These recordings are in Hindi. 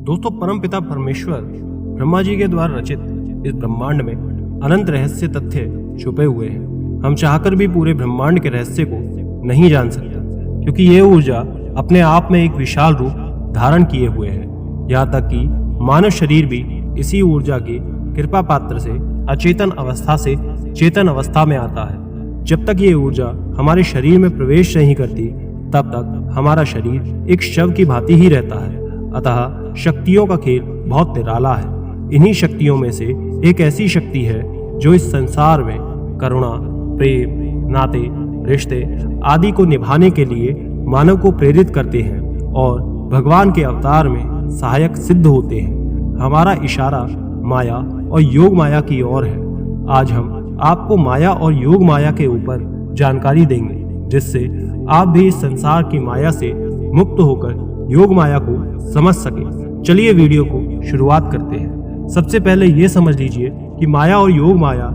दोस्तों, परमपिता परमेश्वर ब्रह्मा जी के द्वारा रचित इस ब्रह्मांड में अनंत रहस्य तथ्य छुपे हुए हैं। हम चाहकर भी पूरे ब्रह्मांड के रहस्य को नहीं जान सकते, क्योंकि ये ऊर्जा अपने आप में एक विशाल रूप धारण किए हुए है। यहाँ तक कि मानव शरीर भी इसी ऊर्जा की कृपा पात्र से अचेतन अवस्था से चेतन अवस्था में आता है। जब तक ये ऊर्जा हमारे शरीर में प्रवेश नहीं करती, तब तक हमारा शरीर एक शव की भांति ही रहता है। अतः शक्तियों का खेल बहुत निराला है। इन्हीं शक्तियों में से एक ऐसी शक्ति है जो इस संसार में करुणा, प्रेम, नाते, रिश्ते आदि को निभाने के लिए मानव को प्रेरित करते हैं और भगवान के अवतार में सहायक सिद्ध होते हैं। हमारा इशारा माया और योग माया की ओर है। आज हम आपको माया और योग माया के ऊपर जानकारी देंगे, जिससे आप भी इस संसार की माया से मुक्त होकर योग माया को समझ सके। चलिए वीडियो को शुरुआत करते हैं। सबसे पहले ये समझ लीजिए कि माया और योग माया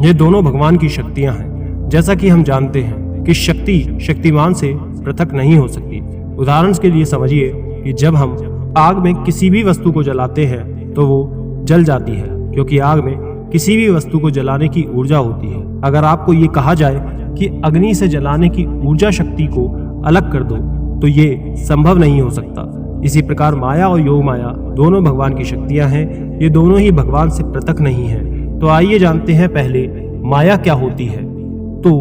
ये दोनों भगवान की शक्तियां हैं। जैसा कि हम जानते हैं कि शक्ति शक्तिमान से पृथक नहीं हो सकती। उदाहरण के लिए समझिए कि जब हम आग में किसी भी वस्तु को जलाते हैं तो वो जल जाती है, क्योंकि आग में किसी भी वस्तु को जलाने की ऊर्जा होती है। अगर आपको ये कहा जाए कि अग्नि से जलाने की ऊर्जा शक्ति को अलग कर दो, तो ये संभव नहीं हो सकता। इसी प्रकार माया और योग माया दोनों भगवान की शक्तियां हैं। ये दोनों ही भगवान से पृथक नहीं हैं। तो आइए जानते हैं पहले माया क्या होती है। तो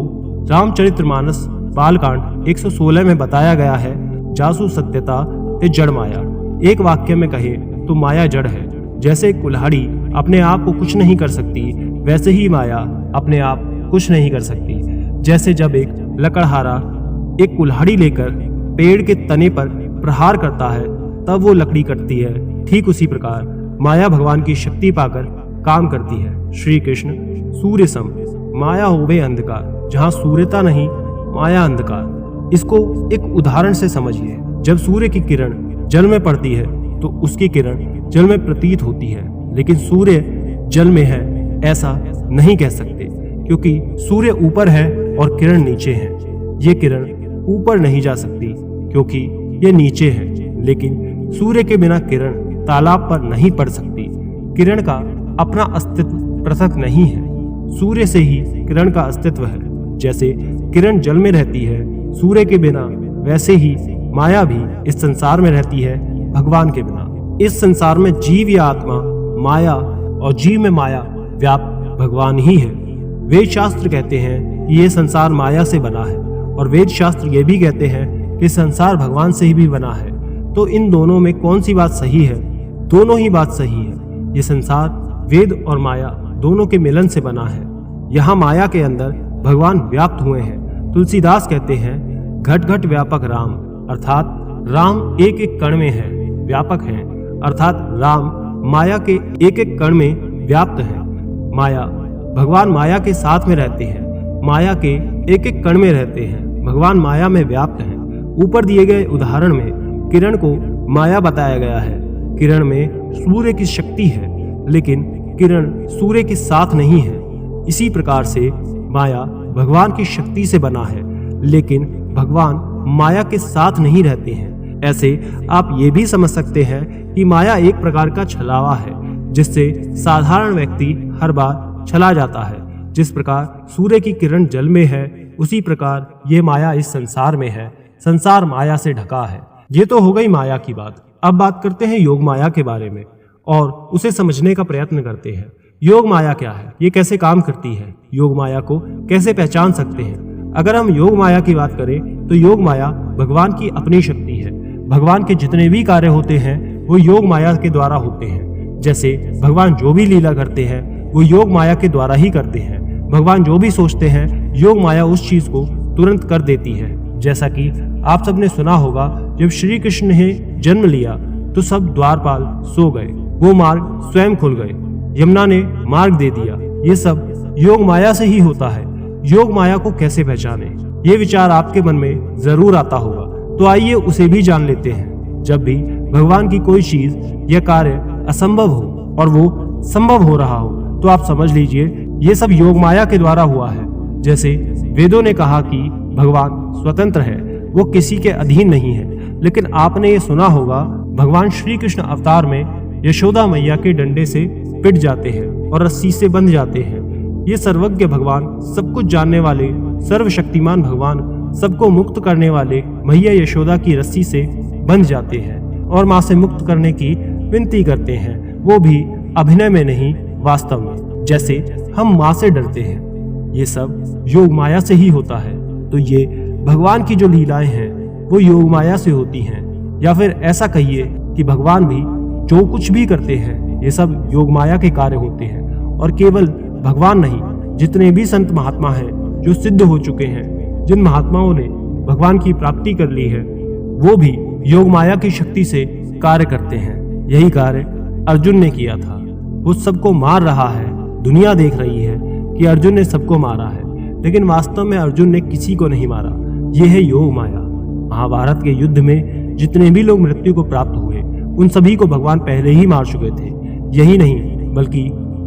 रामचरितमानस बालकांड 116 में बताया गया है, जासु सत्यता ते जड़ माया। एक वाक्य में कहे तो माया जड़ है। जैसे कुल्हाड़ी अपने आप को कुछ नहीं कर सकती, वैसे ही माया अपने आप कुछ नहीं कर सकती। जैसे जब एक लकड़हारा एक कुल्हाड़ी लेकर पेड़ के तने पर प्रहार करता है, तब वो लकड़ी कटती है। ठीक उसी प्रकार माया भगवान की शक्ति पाकर काम करती है। श्री कृष्ण सूर्य सम माया होवे अंधकार, जहाँ सूर्यता नहीं माया अंधकार। इसको एक उदाहरण से समझिए। जब सूर्य की किरण जल में पड़ती है तो उसकी किरण जल में प्रतीत होती है, लेकिन सूर्य जल में है ऐसा नहीं कह सकते, क्योंकि सूर्य ऊपर है और किरण नीचे है। ये किरण ऊपर नहीं जा सकती क्योंकि ये नीचे है, लेकिन सूर्य के बिना किरण तालाब पर नहीं पड़ सकती। किरण का अपना अस्तित्व पृथक नहीं है, सूर्य से ही किरण का अस्तित्व है। जैसे किरण जल में रहती है सूर्य के बिना, वैसे ही माया भी इस संसार में रहती है भगवान के बिना। इस संसार में जीव या आत्मा माया और जीव में माया व्याप्त भगवान ही है। वेद शास्त्र कहते हैं कि ये संसार माया से बना है, और वेद शास्त्र ये भी कहते हैं कि संसार भगवान से ही भी बना है। तो इन दोनों में कौन सी बात सही है? दोनों ही बात सही है। ये संसार वेद और माया दोनों के मिलन से बना है। यहाँ माया के अंदर भगवान व्याप्त हुए हैं। तुलसीदास कहते हैं, घट घट व्यापक राम, अर्थात राम एक एक कण में है, व्यापक है, अर्थात राम माया के एक एक कण में व्याप्त है। माया भगवान माया के साथ में रहते हैं, माया के एक एक कण में रहते हैं, भगवान माया में व्याप्त हैं। ऊपर दिए गए उदाहरण में किरण को माया बताया गया है। किरण में सूर्य की शक्ति है, लेकिन किरण सूर्य के साथ नहीं है। इसी प्रकार से माया भगवान की शक्ति से बना है, लेकिन भगवान माया के साथ नहीं रहते हैं। ऐसे आप ये भी समझ सकते हैं कि माया एक प्रकार का छलावा है, जिससे साधारण व्यक्ति हर बार छला जाता है। जिस प्रकार सूर्य की किरण जल में है, उसी प्रकार ये माया इस संसार में है। संसार माया से ढका है। ये तो हो गई माया की बात। अब बात करते हैं योग माया के बारे में और उसे समझने का प्रयत्न करते हैं। योग माया क्या है? ये कैसे काम करती है? योग माया को कैसे पहचान सकते हैं? अगर हम योग माया की बात करें तो योग माया भगवान की अपनी शक्ति है। भगवान के जितने भी कार्य होते हैं वो योग माया के द्वारा होते हैं। जैसे भगवान जो भी लीला करते हैं वो योग माया के द्वारा ही करते हैं। भगवान जो भी सोचते हैं, योग माया उस चीज को तुरंत कर देती है। जैसा कि आप सबने सुना होगा, जब श्री कृष्ण ने जन्म लिया तो सब द्वारपाल सो गए, वो मार्ग स्वयं खुल गए, यमुना ने मार्ग दे दिया। ये सब योग माया से ही होता है। योग माया को कैसे पहचाने, ये विचार आपके मन में जरूर आता होगा। तो आइए उसे भी जान लेते हैं। जब भी भगवान की कोई चीज या कार्य असंभव हो और वो संभव हो रहा हो, तो आप समझ लीजिए ये सब योग माया के द्वारा हुआ है। जैसे वेदों ने कहा कि भगवान स्वतंत्र है, वो किसी के अधीन नहीं है। लेकिन आपने ये सुना होगा भगवान श्री कृष्ण अवतार में यशोदा मैया के डंडे से पिट जाते हैं और रस्सी से बंध जाते हैं। ये सर्वज्ञ भगवान, सब कुछ जानने वाले, सर्वशक्तिमान भगवान, सबको मुक्त करने वाले मैया यशोदा की रस्सी से बंध जाते हैं और माँ से मुक्त करने की विनती करते हैं, वो भी अभिनय में नहीं वास्तव में, जैसे हम माँ से डरते हैं। ये सब योग माया से ही होता है। तो ये भगवान की जो लीलाएं हैं वो योग माया से होती हैं, या फिर ऐसा कहिए कि भगवान भी जो कुछ भी करते हैं ये सब योग माया के कार्य होते हैं। और केवल भगवान नहीं, जितने भी संत महात्मा हैं जो सिद्ध हो चुके हैं, जिन महात्माओं ने भगवान की प्राप्ति कर ली है, वो भी योग माया की शक्ति से कार्य करते हैं। यही कार्य अर्जुन ने किया था। वो सबको मार रहा है, दुनिया देख रही है कि अर्जुन ने सबको मारा है, लेकिन वास्तव में अर्जुन ने किसी को नहीं मारा। ये है योग माया। महाभारत के युद्ध में जितने भी लोग मृत्यु को प्राप्त हुए, उन सभी को भगवान पहले ही मार चुके थे। यही नहीं, बल्कि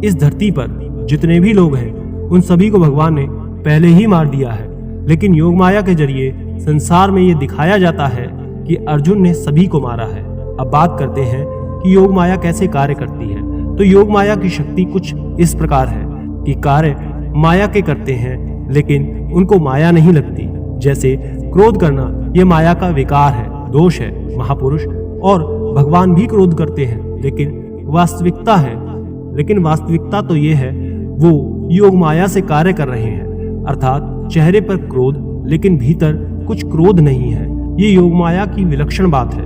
इस धरती पर जितने भी लोग हैं उन सभी को भगवान ने पहले ही मार दिया है। लेकिन योग माया के जरिए संसार में ये दिखाया जाता है कि अर्जुन ने सभी को मारा है। अब बात करते हैं कि योग माया कैसे कार्य करती है। तो योग माया की शक्ति कुछ इस प्रकार है कि कार्य माया के करते हैं, लेकिन उनको माया नहीं लगती। जैसे क्रोध करना, ये माया का विकार है, दोष है। महापुरुष और भगवान भी क्रोध करते हैं, लेकिन वास्तविकता तो ये है वो योग माया से कार्य कर रहे हैं। अर्थात चेहरे पर क्रोध, लेकिन भीतर कुछ क्रोध नहीं है। ये योग माया की विलक्षण बात है।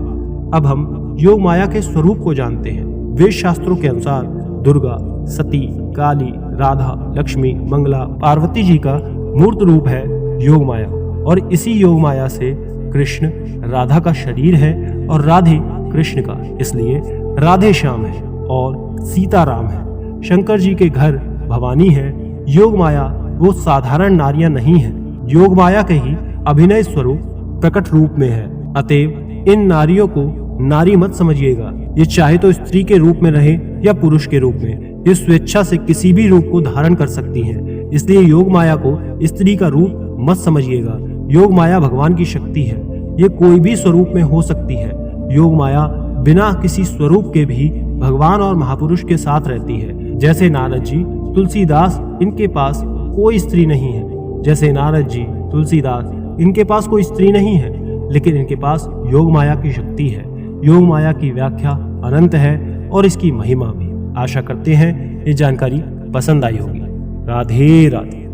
अब हम योग माया के स्वरूप को जानते हैं। वेद शास्त्रों के अनुसार दुर्गा, सती, काली, राधा, लक्ष्मी, मंगला, पार्वती जी का मूर्त रूप है योग माया। और इसी योग माया से कृष्ण राधा का शरीर है और राधे कृष्ण का, इसलिए राधे श्याम है और सीता राम है। शंकर जी के घर भवानी है। योग माया वो साधारण नारियां नहीं है, योग माया के ही अभिनय स्वरूप प्रकट रूप में है। अतएव इन नारियों को नारी मत समझिएगा। ये चाहे तो स्त्री के रूप में रहे या पुरुष के रूप में, ये स्वेच्छा से किसी भी रूप को धारण कर सकती हैं। इसलिए योग माया को स्त्री का रूप मत समझिएगा। योग माया भगवान की शक्ति है। ये कोई भी स्वरूप में हो सकती है। योग माया बिना किसी स्वरूप के भी भगवान और महापुरुष के साथ रहती है। जैसे नारद जी, तुलसीदास, इनके पास कोई स्त्री नहीं है। जैसे नारद जी, तुलसीदास, इनके पास कोई स्त्री नहीं है, लेकिन इनके पास योग माया की शक्ति है। योग माया की व्याख्या अनंत है और इसकी महिमा भी। आशा करते हैं ये जानकारी पसंद आई होगी। राधे राधे।